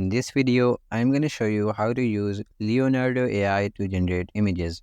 In this video, I'm going to show you how to use Leonardo AI to generate images.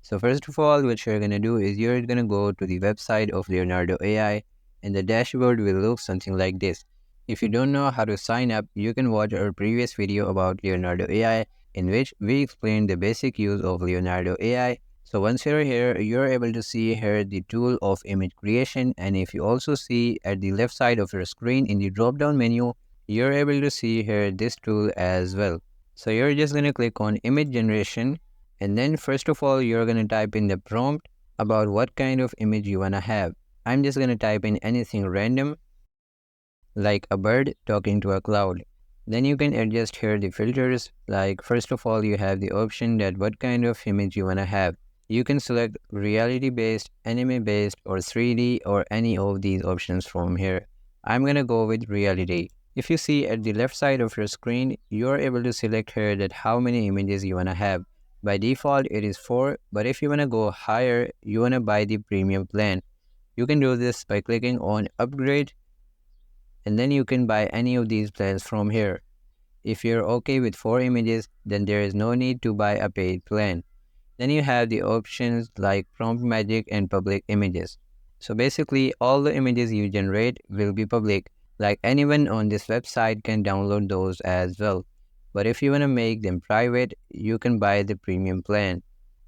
So first of all, what you're going to do is you're going to go to the website of Leonardo AI and the dashboard will look something like this. If you don't know how to sign up, you can watch our previous video about Leonardo AI in which we explained the basic use of Leonardo AI. So once you're here, you're able to see here the tool of image creation, and if you also see at the left side of your screen in the drop down menu, you're able to see here this tool as well. So you're just going to click on image generation, and then first of all you're going to type in the prompt about what kind of image you want to have. I'm just going to type in anything random like a bird talking to a cloud. Then you can adjust here the filters. Like first of all you have the option that what kind of image you want to have. You can select reality based, anime based, or 3D, or any of these options from here. I'm going to go with reality. If you see at the left side of your screen, you're able to select here that how many images you want to have. By default, it is 4, but if you want to go higher, you want to buy the premium plan. You can do this by clicking on upgrade, and then you can buy any of these plans from here. If you're okay with 4 images, then there is no need to buy a paid plan. Then you have the options like prompt magic and public images. So basically all the images you generate will be public, like anyone on this website can download those as well. But if you want to make them private, you can buy the premium plan.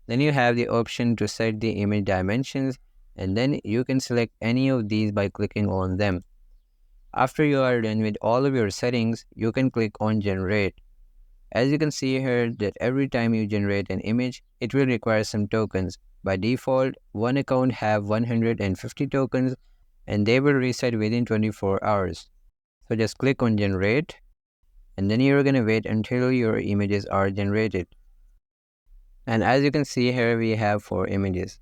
Then you have the option to set the image dimensions, and then you can select any of these by clicking on them. After you are done with all of your settings, you can click on generate. As you can see here that every time you generate an image, it will require some tokens. By default, one account have 150 tokens and they will reset within 24 hours. So just click on generate, and then you're going to wait until your images are generated. And as you can see here, we have 4 images.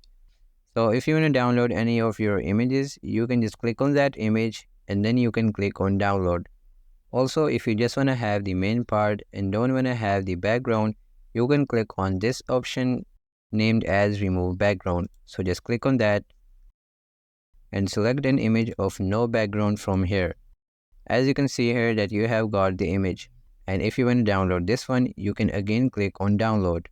So if you want to download any of your images, you can just click on that image and then you can click on download. Also, if you just want to have the main part and don't want to have the background, you can click on this option named as remove background. So just click on that and select an image of no background from here. As you can see here that you have got the image. And if you want to download this one, you can again click on download.